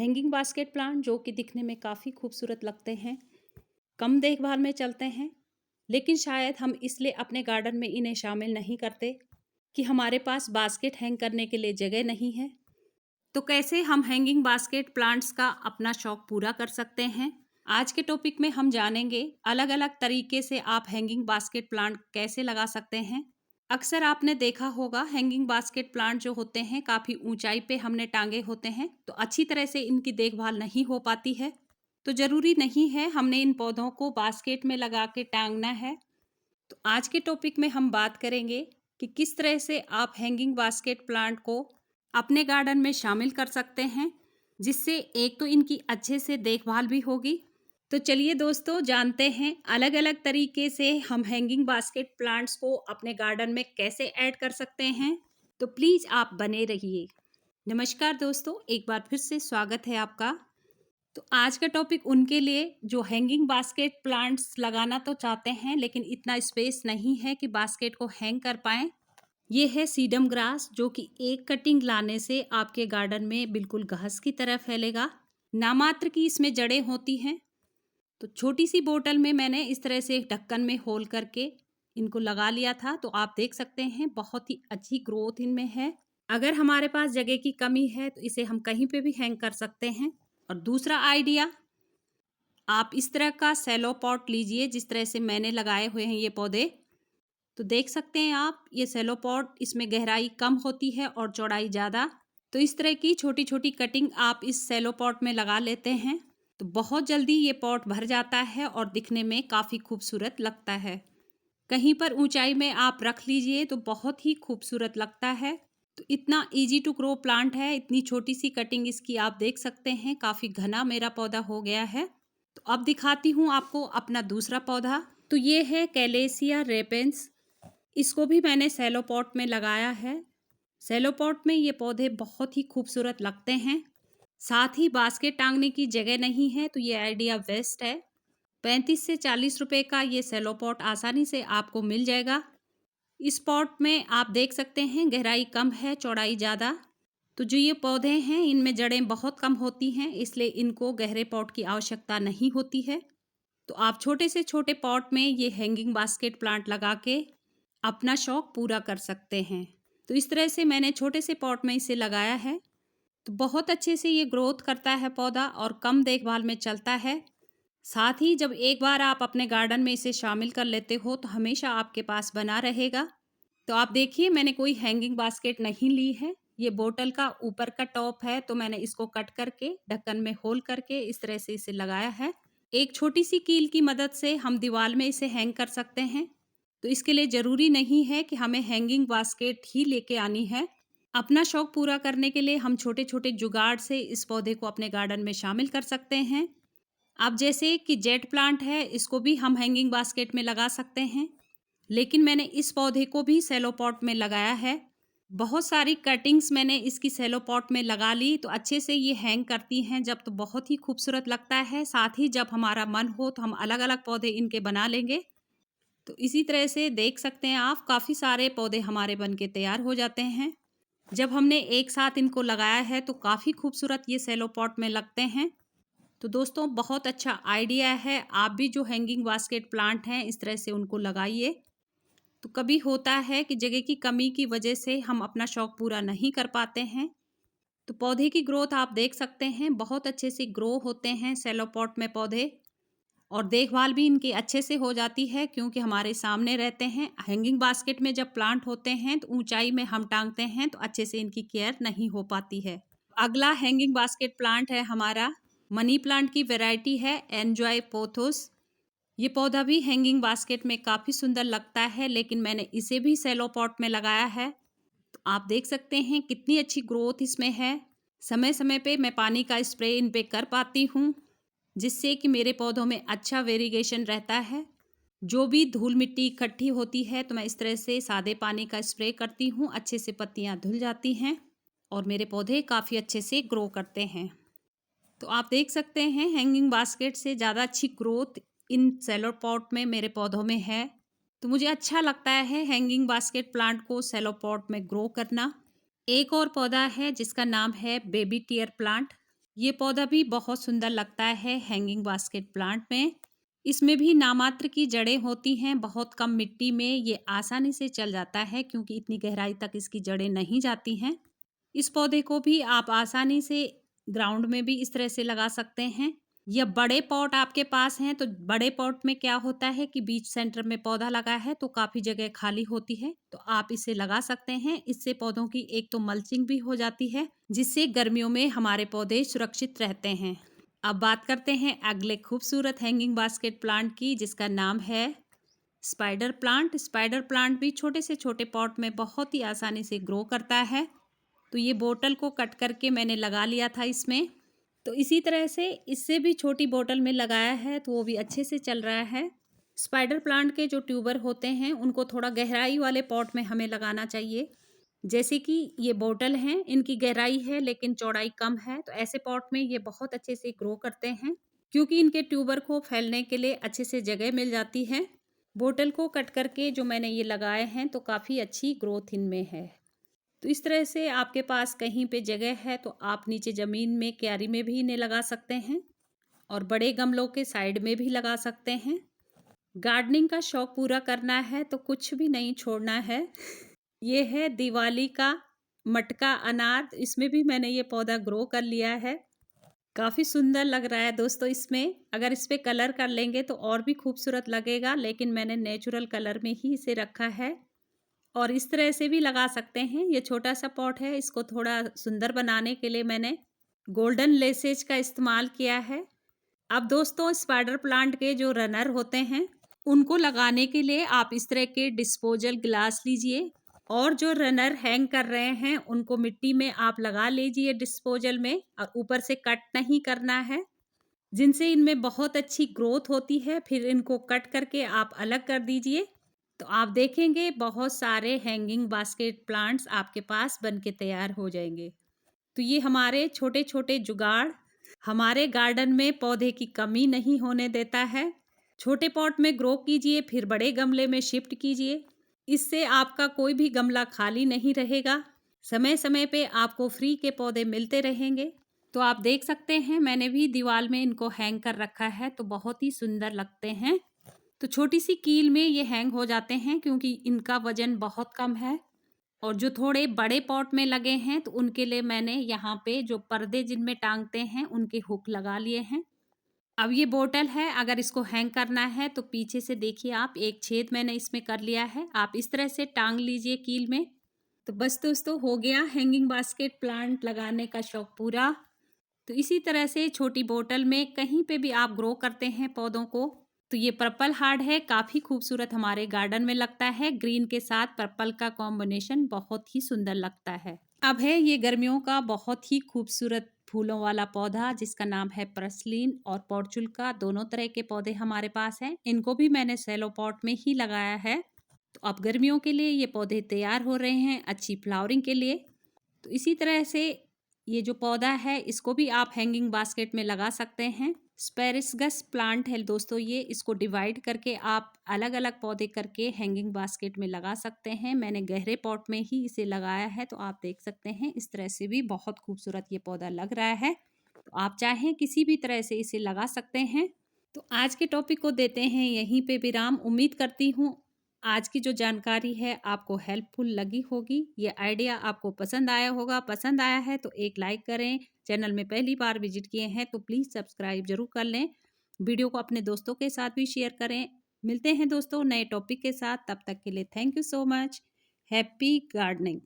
Hanging basket plant जो कि दिखने में काफ़ी खूबसूरत लगते हैं, कम देखभाल में चलते हैं, लेकिन शायद हम इसलिए अपने गार्डन में इन्हें शामिल नहीं करते कि हमारे पास बास्केट हैंग करने के लिए जगह नहीं है। तो कैसे हम हैंगिंग बास्केट प्लांट्स का अपना शौक पूरा कर सकते हैं? आज के टॉपिक में हम जानेंगे अलग-अलग तरीके से आप हैंगिंग बास्केट प्लांट कैसे लगा सकते हैं। अक्सर आपने देखा होगा हैंगिंग बास्केट प्लांट जो होते हैं काफ़ी ऊंचाई पे हमने टांगे होते हैं, तो अच्छी तरह से इनकी देखभाल नहीं हो पाती है। तो ज़रूरी नहीं है हमने इन पौधों को बास्केट में लगा के टांगना है। तो आज के टॉपिक में हम बात करेंगे कि किस तरह से आप हैंगिंग बास्केट प्लांट को अपने गार्डन में शामिल कर सकते हैं, जिससे एक तो इनकी अच्छे से देखभाल भी होगी। तो चलिए दोस्तों जानते हैं अलग अलग तरीके से हम हैंगिंग बास्केट प्लांट्स को अपने गार्डन में कैसे ऐड कर सकते हैं। तो प्लीज़ आप बने रहिए। नमस्कार दोस्तों, एक बार फिर से स्वागत है आपका। तो आज का टॉपिक उनके लिए जो हैंगिंग बास्केट प्लांट्स लगाना तो चाहते हैं लेकिन इतना स्पेस नहीं है कि बास्केट को हैंग कर पाएँ। ये है सीडम ग्रास जो कि एक कटिंग लाने से आपके गार्डन में बिल्कुल घास की तरह फैलेगा। नामात्र की इसमें जड़ें होती हैं। तो छोटी सी बोतल में मैंने इस तरह से एक ढक्कन में होल करके इनको लगा लिया था, तो आप देख सकते हैं बहुत ही अच्छी ग्रोथ इनमें है। अगर हमारे पास जगह की कमी है तो इसे हम कहीं पे भी हैंग कर सकते हैं। और दूसरा आइडिया, आप इस तरह का सेलो पॉट लीजिए जिस तरह से मैंने लगाए हुए हैं ये पौधे। तो देख सकते हैं आप ये सेलो पॉट, इसमें गहराई कम होती है और चौड़ाई ज़्यादा। तो इस तरह की छोटी छोटी कटिंग आप इस सेलो पॉट में लगा लेते हैं तो बहुत जल्दी ये पॉट भर जाता है और दिखने में काफ़ी खूबसूरत लगता है। कहीं पर ऊंचाई में आप रख लीजिए तो बहुत ही खूबसूरत लगता है। तो इतना इजी टू ग्रो प्लांट है, इतनी छोटी सी कटिंग इसकी आप देख सकते हैं। काफ़ी घना मेरा पौधा हो गया है। तो अब दिखाती हूँ आपको अपना दूसरा पौधा। तो ये है कैलेसिया रेपेंस। इसको भी मैंने सेलो पॉट में लगाया है। सेलो पॉट में ये पौधे बहुत ही खूबसूरत लगते हैं। साथ ही बास्केट टांगने की जगह नहीं है तो ये आइडिया बेस्ट है। 35 से 40 रुपए का ये सेलो पॉट आसानी से आपको मिल जाएगा। इस पॉट में आप देख सकते हैं गहराई कम है, चौड़ाई ज़्यादा। तो जो ये पौधे हैं इनमें जड़ें बहुत कम होती हैं, इसलिए इनको गहरे पॉट की आवश्यकता नहीं होती है। तो आप छोटे से छोटे पॉट में ये हैंगिंग बास्केट प्लांट लगा के अपना शौक पूरा कर सकते हैं। तो इस तरह से मैंने छोटे से पॉट में इसे लगाया है। तो बहुत अच्छे से ये ग्रोथ करता है पौधा और कम देखभाल में चलता है। साथ ही जब एक बार आप अपने गार्डन में इसे शामिल कर लेते हो तो हमेशा आपके पास बना रहेगा। तो आप देखिए मैंने कोई हैंगिंग बास्केट नहीं ली है। ये बोतल का ऊपर का टॉप है तो मैंने इसको कट करके ढक्कन में होल करके इस तरह से इसे लगाया है। एक छोटी सी कील की मदद से हम दीवार में इसे हैंग कर सकते हैं। तो इसके लिए ज़रूरी नहीं है कि हमें हैंगिंग बास्केट ही लेके आनी है। अपना शौक पूरा करने के लिए हम छोटे छोटे जुगाड़ से इस पौधे को अपने गार्डन में शामिल कर सकते हैं। अब जैसे कि जेट प्लांट है, इसको भी हम हैंगिंग बास्केट में लगा सकते हैं, लेकिन मैंने इस पौधे को भी सेलो पॉट में लगाया है। बहुत सारी कटिंग्स मैंने इसकी सेलो पॉट में लगा ली तो अच्छे से ये हैंग करती हैं जब, तो बहुत ही खूबसूरत लगता है। साथ ही जब हमारा मन हो तो हम अलग अलग पौधे इनके बना लेंगे। तो इसी तरह से देख सकते हैं आप काफ़ी सारे पौधे हमारे बन के तैयार हो जाते हैं। जब हमने एक साथ इनको लगाया है तो काफ़ी खूबसूरत ये सेलो पॉट में लगते हैं। तो दोस्तों बहुत अच्छा आइडिया है, आप भी जो हैंगिंग बास्केट प्लांट हैं इस तरह से उनको लगाइए। तो कभी होता है कि जगह की कमी की वजह से हम अपना शौक पूरा नहीं कर पाते हैं। तो पौधे की ग्रोथ आप देख सकते हैं बहुत अच्छे से ग्रो होते हैं सेलो पॉट में पौधे। और देखभाल भी इनकी अच्छे से हो जाती है क्योंकि हमारे सामने रहते हैं। हैंगिंग बास्केट में जब प्लांट होते हैं तो ऊंचाई में हम टांगते हैं तो अच्छे से इनकी केयर नहीं हो पाती है। अगला हैंगिंग बास्केट प्लांट है हमारा मनी प्लांट की वैरायटी है एन्जॉय पोथोस। ये पौधा भी हैंगिंग बास्केट में काफ़ी सुंदर लगता है, लेकिन मैंने इसे भी सेलो पॉट में लगाया है। तो आप देख सकते हैं कितनी अच्छी ग्रोथ इसमें है। समय समय पे मैं पानी का स्प्रे इन पे कर पाती हूँ, जिससे कि मेरे पौधों में अच्छा वेरिगेशन रहता है। जो भी धूल मिट्टी इकट्ठी होती है तो मैं इस तरह से सादे पानी का स्प्रे करती हूँ, अच्छे से पत्तियाँ धुल जाती हैं और मेरे पौधे काफ़ी अच्छे से ग्रो करते हैं। तो आप देख सकते हैं हैंगिंग बास्केट से ज़्यादा अच्छी ग्रोथ इन सेलो पॉट में मेरे पौधों में है। तो मुझे अच्छा लगता है हैंगिंग बास्केट प्लांट को सेलो पॉट में ग्रो करना। एक और पौधा है जिसका नाम है बेबी टियर प्लांट। ये पौधा भी बहुत सुंदर लगता है हैंगिंग बास्केट प्लांट में। इसमें भी नामात्र की जड़ें होती हैं, बहुत कम मिट्टी में ये आसानी से चल जाता है क्योंकि इतनी गहराई तक इसकी जड़ें नहीं जाती हैं। इस पौधे को भी आप आसानी से ग्राउंड में भी इस तरह से लगा सकते हैं, या बड़े पॉट आपके पास हैं तो बड़े पॉट में क्या होता है कि बीच सेंटर में पौधा लगा है तो काफ़ी जगह खाली होती है, तो आप इसे लगा सकते हैं। इससे पौधों की एक तो मल्चिंग भी हो जाती है, जिससे गर्मियों में हमारे पौधे सुरक्षित रहते हैं। अब बात करते हैं अगले खूबसूरत हैंगिंग बास्केट प्लांट की, जिसका नाम है स्पाइडर प्लांट। स्पाइडर प्लांट भी छोटे से छोटे पॉट में बहुत ही आसानी से ग्रो करता है। तो ये बोतल को कट करके मैंने लगा लिया था इसमें, तो इसी तरह से इससे भी छोटी बोतल में लगाया है तो वो भी अच्छे से चल रहा है। स्पाइडर प्लांट के जो ट्यूबर होते हैं उनको थोड़ा गहराई वाले पॉट में हमें लगाना चाहिए। जैसे कि ये बोतल हैं, इनकी गहराई है लेकिन चौड़ाई कम है, तो ऐसे पॉट में ये बहुत अच्छे से ग्रो करते हैं क्योंकि इनके ट्यूबर को फैलने के लिए अच्छे से जगह मिल जाती है। बोतल को कट करके जो मैंने ये लगाए हैं तो काफ़ी अच्छी ग्रोथ इनमें है। तो इस तरह से आपके पास कहीं पे जगह है तो आप नीचे ज़मीन में क्यारी में भी इन्हें लगा सकते हैं और बड़े गमलों के साइड में भी लगा सकते हैं। गार्डनिंग का शौक पूरा करना है तो कुछ भी नहीं छोड़ना है। ये है दिवाली का मटका अनार, इसमें भी मैंने ये पौधा ग्रो कर लिया है। काफ़ी सुंदर लग रहा है दोस्तों। इसमें अगर इस पे कलर कर लेंगे तो और भी खूबसूरत लगेगा, लेकिन मैंने नेचुरल कलर में ही इसे रखा है। और इस तरह से भी लगा सकते हैं। ये छोटा सा पॉट है, इसको थोड़ा सुंदर बनाने के लिए मैंने गोल्डन लेसेज का इस्तेमाल किया है। अब दोस्तों, स्पाइडर प्लांट के जो रनर होते हैं उनको लगाने के लिए आप इस तरह के डिस्पोजल ग्लास लीजिए और जो रनर हैंग कर रहे हैं उनको मिट्टी में आप लगा लीजिए डिस्पोजल में, और ऊपर से कट नहीं करना है, जिनसे इनमें बहुत अच्छी ग्रोथ होती है। फिर इनको कट करके आप अलग कर दीजिए तो आप देखेंगे बहुत सारे हैंगिंग बास्केट प्लांट्स आपके पास बन के तैयार हो जाएंगे। तो ये हमारे छोटे छोटे जुगाड़ हमारे गार्डन में पौधे की कमी नहीं होने देता है। छोटे पॉट में ग्रो कीजिए, फिर बड़े गमले में शिफ्ट कीजिए। इससे आपका कोई भी गमला खाली नहीं रहेगा। समय समय पे आपको फ्री के पौधे मिलते रहेंगे। तो आप देख सकते हैं मैंने भी दीवार में इनको हैंग कर रखा है, तो बहुत ही सुंदर लगते हैं। तो छोटी सी कील में ये हैंग हो जाते हैं क्योंकि इनका वजन बहुत कम है। और जो थोड़े बड़े पॉट में लगे हैं तो उनके लिए मैंने यहाँ पे जो पर्दे जिनमें टांगते हैं उनके हुक लगा लिए हैं। अब ये बोतल है, अगर इसको हैंग करना है तो पीछे से देखिए आप, एक छेद मैंने इसमें कर लिया है। आप इस तरह से टांग लीजिए कील में। तो बस दोस्तों, हो गया हैंगिंग बास्केट प्लांट लगाने का शौक पूरा। तो इसी तरह से छोटी बोतल में कहीं पे भी आप ग्रो करते हैं पौधों को। तो ये पर्पल हार्ड है, काफ़ी खूबसूरत हमारे गार्डन में लगता है। ग्रीन के साथ पर्पल का कॉम्बिनेशन बहुत ही सुंदर लगता है। अब है ये गर्मियों का बहुत ही खूबसूरत फूलों वाला पौधा, जिसका नाम है परसलीन और पोर्चुल्का। दोनों तरह के पौधे हमारे पास हैं। इनको भी मैंने सेलो पॉट में ही लगाया है। तो अब गर्मियों के लिए ये पौधे तैयार हो रहे हैं अच्छी फ्लावरिंग के लिए। तो इसी तरह से ये जो पौधा है इसको भी आप हैंगिंग बास्केट में लगा सकते हैं। स्पेरिसगस प्लांट है दोस्तों ये, इसको डिवाइड करके आप अलग अलग पौधे करके हैंगिंग बास्केट में लगा सकते हैं। मैंने गहरे पॉट में ही इसे लगाया है, तो आप देख सकते हैं इस तरह से भी बहुत खूबसूरत ये पौधा लग रहा है। तो आप चाहें किसी भी तरह से इसे लगा सकते हैं। तो आज के टॉपिक को देते हैं यहीं पे विराम। उम्मीद करती हूँ आज की जो जानकारी है आपको हेल्पफुल लगी होगी। ये आइडिया आपको पसंद आया होगा। पसंद आया है तो एक लाइक करें। चैनल में पहली बार विजिट किए हैं तो प्लीज़ सब्सक्राइब जरूर कर लें। वीडियो को अपने दोस्तों के साथ भी शेयर करें। मिलते हैं दोस्तों नए टॉपिक के साथ, तब तक के लिए thank you so much. Happy gardening.